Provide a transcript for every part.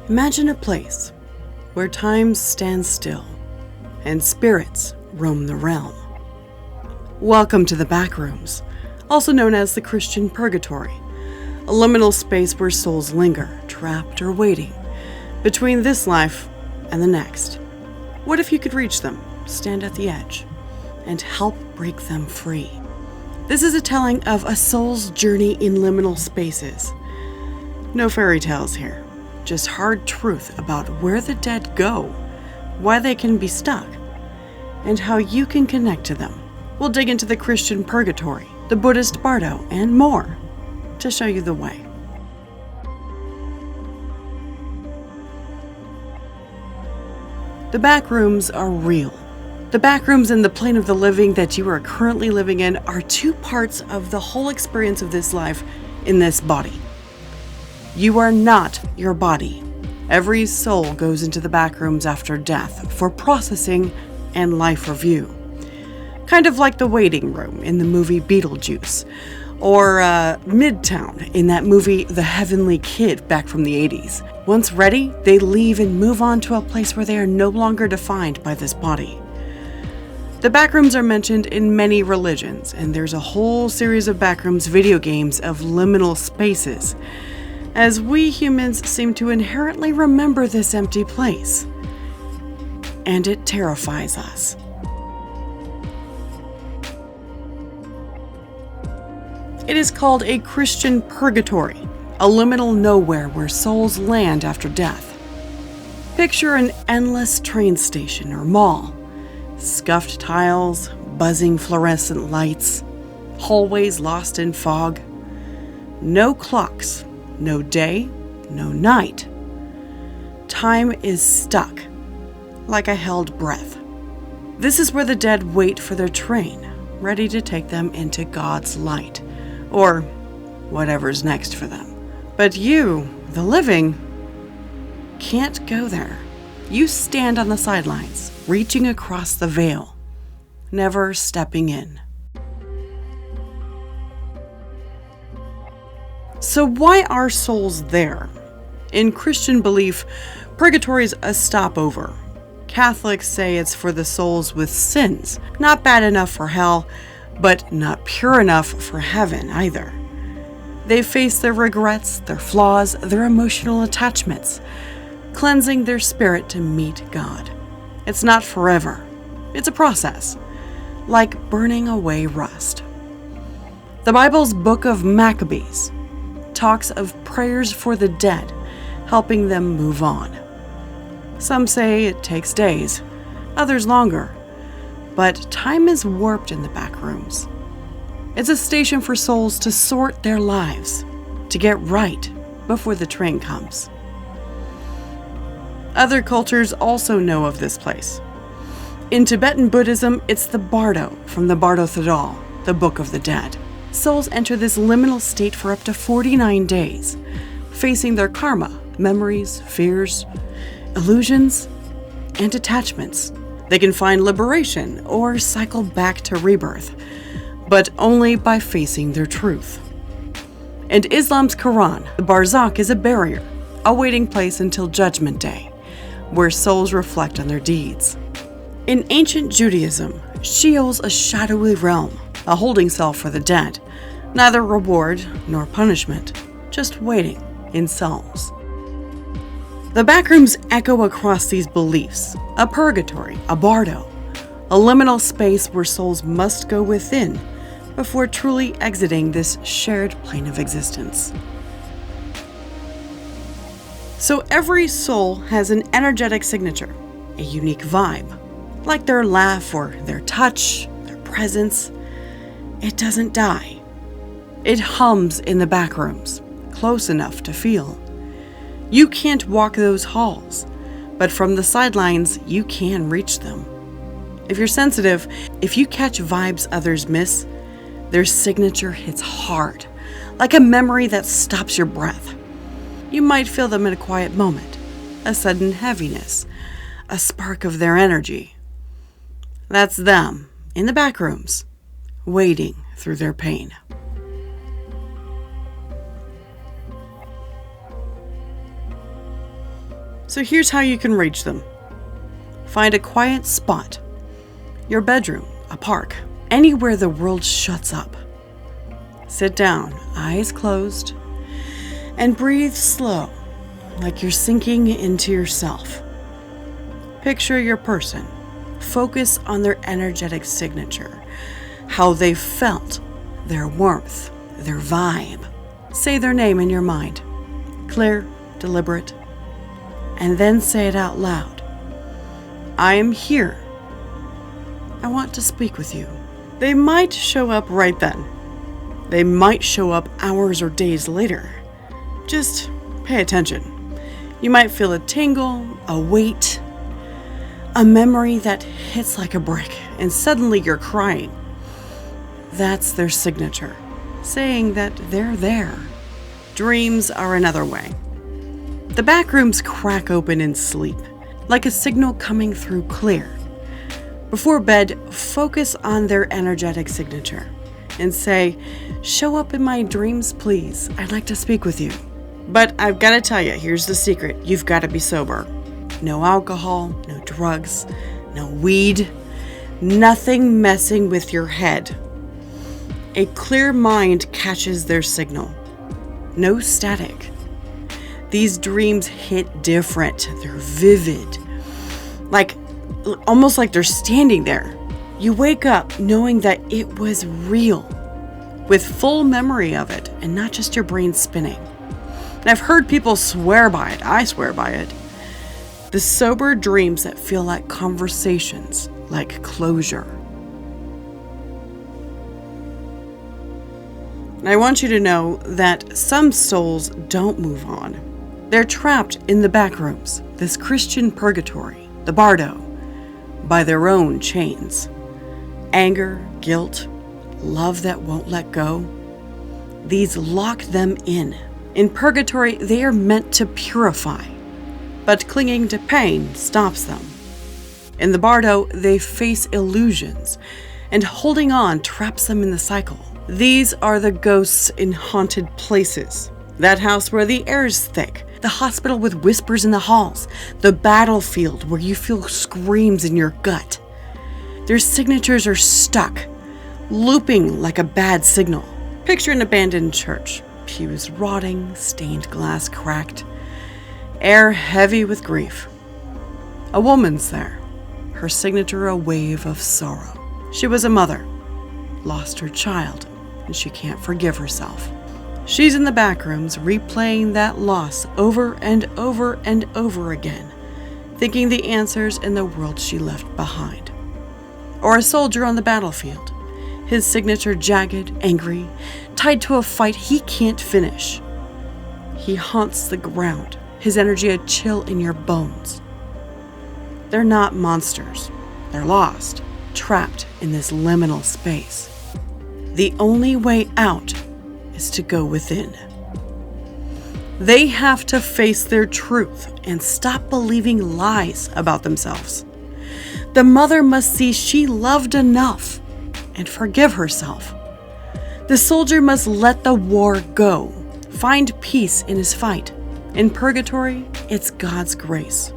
Imagine a place where time stands still and spirits roam the realm. Welcome to the Backrooms, also known as the Christian Purgatory, a liminal space where souls linger, trapped or waiting, between this life and the next. What if you could reach them, stand at the edge, and help break them free? This is a telling of a soul's journey in liminal spaces. No fairy tales here, just hard truth about where the dead go, why they can be stuck, and how you can connect to them. We'll dig into the Christian Purgatory, the Buddhist Bardo, and more to show you the way. The backrooms are real. The backrooms and the plane of the living that you are currently living in are two parts of the whole experience of this life in this body. You are not your body. Every soul goes into the backrooms after death for processing and life review. Kind of like the waiting room in the movie Beetlejuice, or Midtown in that movie The Heavenly Kid back from the 80s. Once ready, they leave and move on to a place where they are no longer defined by this body. The backrooms are mentioned in many religions, and there's a whole series of backrooms video games of liminal spaces, as we humans seem to inherently remember this empty place. And it terrifies us. It is called a Christian purgatory, a liminal nowhere where souls land after death. Picture an endless train station or mall. Scuffed tiles, buzzing fluorescent lights, hallways lost in fog. No clocks, no day, no night. Time is stuck, like a held breath. This is where the dead wait for their train, ready to take them into God's light, or whatever's next for them. But you, the living, can't go there. You stand on the sidelines, reaching across the veil, never stepping in. So why are souls there? In Christian belief, purgatory is a stopover. Catholics say it's for the souls with sins, not bad enough for hell, but not pure enough for heaven either. They face their regrets, their flaws, their emotional attachments, cleansing their spirit to meet God. It's not forever. It's a process, like burning away rust. The Bible's book of Maccabees talks of prayers for the dead, helping them move on. Some say it takes days, others longer, but time is warped in the backrooms. It's a station for souls to sort their lives, to get right before the train comes. Other cultures also know of this place. In Tibetan Buddhism, it's the Bardo from the Bardo Thadal, the Book of the Dead. Souls enter this liminal state for up to 49 days, facing their karma, memories, fears, illusions, and attachments. They can find liberation or cycle back to rebirth, but only by facing their truth. In Islam's Quran, the Barzakh is a barrier, a waiting place until Judgment Day, where souls reflect on their deeds. In ancient Judaism, Sheol's a shadowy realm, a holding cell for the dead, neither reward nor punishment, just waiting in cells. The backrooms echo across these beliefs: a purgatory, a bardo, a liminal space where souls must go within before truly exiting this shared plane of existence. So every soul has an energetic signature, a unique vibe, like their laugh or their touch, their presence. It doesn't die. It hums in the backrooms, close enough to feel. You can't walk those halls, but from the sidelines, you can reach them. If you're sensitive, if you catch vibes others miss, their signature hits hard, like a memory that stops your breath. You might feel them in a quiet moment, a sudden heaviness, a spark of their energy. That's them, in the backrooms, waiting through their pain. So here's how you can reach them. Find a quiet spot. Your bedroom, a park, anywhere the world shuts up. Sit down, eyes closed, and breathe slow, like you're sinking into yourself. Picture your person. Focus on their energetic signature, how they felt, their warmth, their vibe. Say their name in your mind, clear, deliberate, and then say it out loud. I am here. I want to speak with you. They might show up right then. They might show up hours or days later. Just pay attention. You might feel a tingle, a weight, a memory that hits like a brick, and suddenly you're crying. That's their signature, saying that they're there. Dreams are another way. The backrooms crack open in sleep, like a signal coming through clear. Before bed, focus on their energetic signature and say, show up in my dreams, please. I'd like to speak with you. But I've got to tell you, here's the secret. You've got to be sober. No alcohol, no drugs, no weed, nothing messing with your head. A clear mind catches their signal. No static. These dreams hit different. They're vivid. Almost like they're standing there. You wake up knowing that it was real, with full memory of it, and not just your brain spinning. And I've heard people swear by it. I swear by it. The sober dreams that feel like conversations, like closure. And I want you to know that some souls don't move on. They're trapped in the backrooms, this Christian purgatory, the bardo, by their own chains. Anger, guilt, love that won't let go. These lock them in. In purgatory, they are meant to purify, but clinging to pain stops them. In the bardo, they face illusions, and holding on traps them in the cycle. These are the ghosts in haunted places. That house where the air is thick, the hospital with whispers in the halls, the battlefield where you feel screams in your gut. Their signatures are stuck, looping like a bad signal. Picture an abandoned church. Pews rotting, stained glass cracked, air heavy with grief. A woman's there, her signature a wave of sorrow. She was a mother, lost her child, and she can't forgive herself. She's in the backrooms replaying that loss over and over and over again, thinking the answers in the world she left behind. Or a soldier on the battlefield, his signature jagged, angry, tied to a fight he can't finish. He haunts the ground, his energy a chill in your bones. They're not monsters. They're lost, trapped in this liminal space. The only way out is to go within. They have to face their truth and stop believing lies about themselves. The mother must see she loved enough and forgive herself. The soldier must let the war go, find peace in his fight. In purgatory, it's God's grace.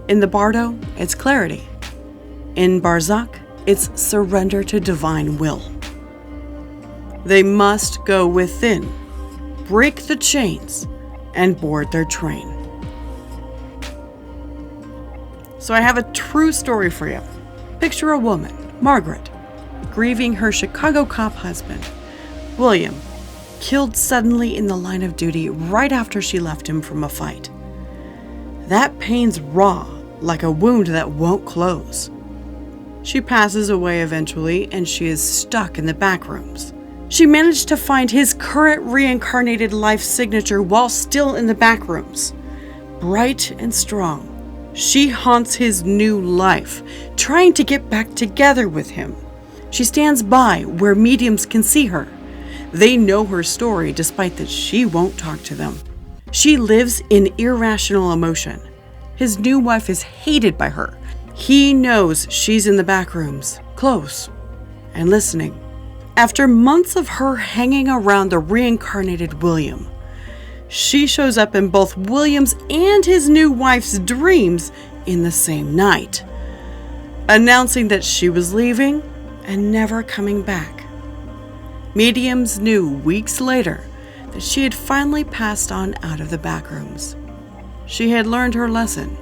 In the bardo, it's clarity. In barzakh, it's surrender to divine will. They must go within, break the chains, and board their train. So I have a true story for you. Picture a woman, Margaret, grieving her Chicago cop husband, William, killed suddenly in the line of duty right after she left him from a fight. That pain's raw, like a wound that won't close. She passes away eventually, and she is stuck in the backrooms. She managed to find his current reincarnated life signature while still in the backrooms. Bright and strong, she haunts his new life, trying to get back together with him. She stands by where mediums can see her. They know her story despite that she won't talk to them. She lives in irrational emotion. His new wife is hated by her. He knows she's in the backrooms, close, and listening. After months of her hanging around the reincarnated William, She shows up in both William's and his new wife's dreams in the same night, announcing that she was leaving and never coming back. Mediums knew weeks later that she had finally passed on out of the backrooms. She had learned her lesson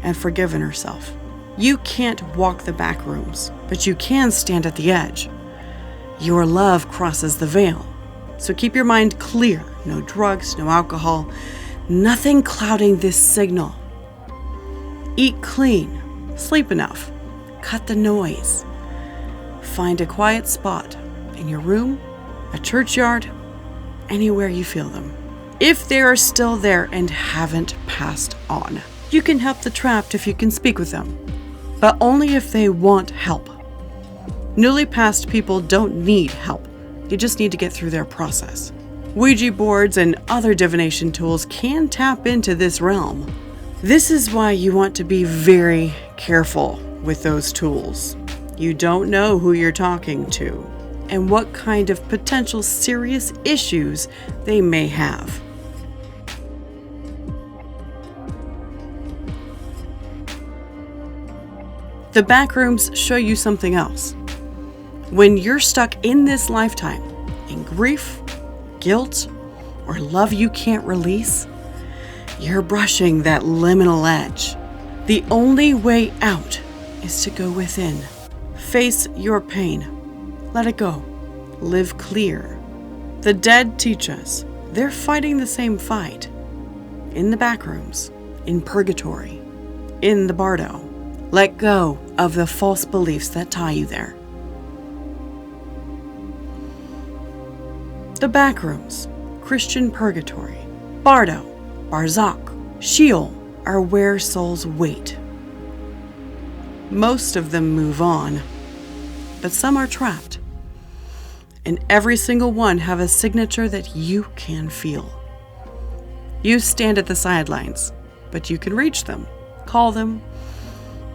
and forgiven herself. You can't walk the backrooms, but you can stand at the edge. Your love crosses the veil, so keep your mind clear. No drugs, no alcohol, nothing clouding this signal. Eat clean, sleep enough, cut the noise. Find a quiet spot in your room, a churchyard, anywhere you feel them. If they are still there and haven't passed on, you can help the trapped if you can speak with them, but only if they want help. Newly passed people don't need help. You just need to get through their process. Ouija boards and other divination tools can tap into this realm. This is why you want to be very careful with those tools. You don't know who you're talking to and what kind of potential serious issues they may have. The backrooms show you something else. When you're stuck in this lifetime, in grief, guilt, or love you can't release, you're brushing that liminal edge. The only way out is to go within. Face your pain. Let it go. Live clear. The dead teach us they're fighting the same fight. In the backrooms, in purgatory, in the bardo. Let go of the false beliefs that tie you there. The backrooms, Christian purgatory, bardo, barzakh, Sheol are where souls wait. Most of them move on, but some are trapped. And every single one have a signature that you can feel. You stand at the sidelines, but you can reach them, call them,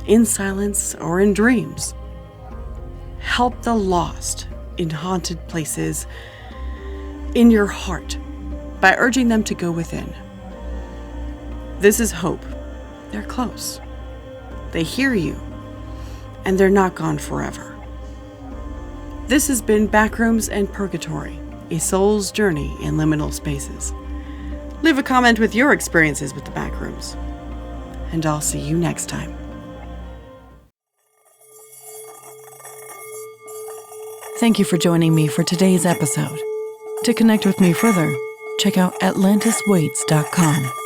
in silence or in dreams. Help the lost in haunted places in your heart by urging them to go within. This is hope. They're close. They hear you, and they're not gone forever. This has been Backrooms and Purgatory, a soul's journey in liminal spaces. Leave a comment with your experiences with the backrooms, and I'll see you next time. Thank you for joining me for today's episode. To connect with me further, check out atlantiswaites.com.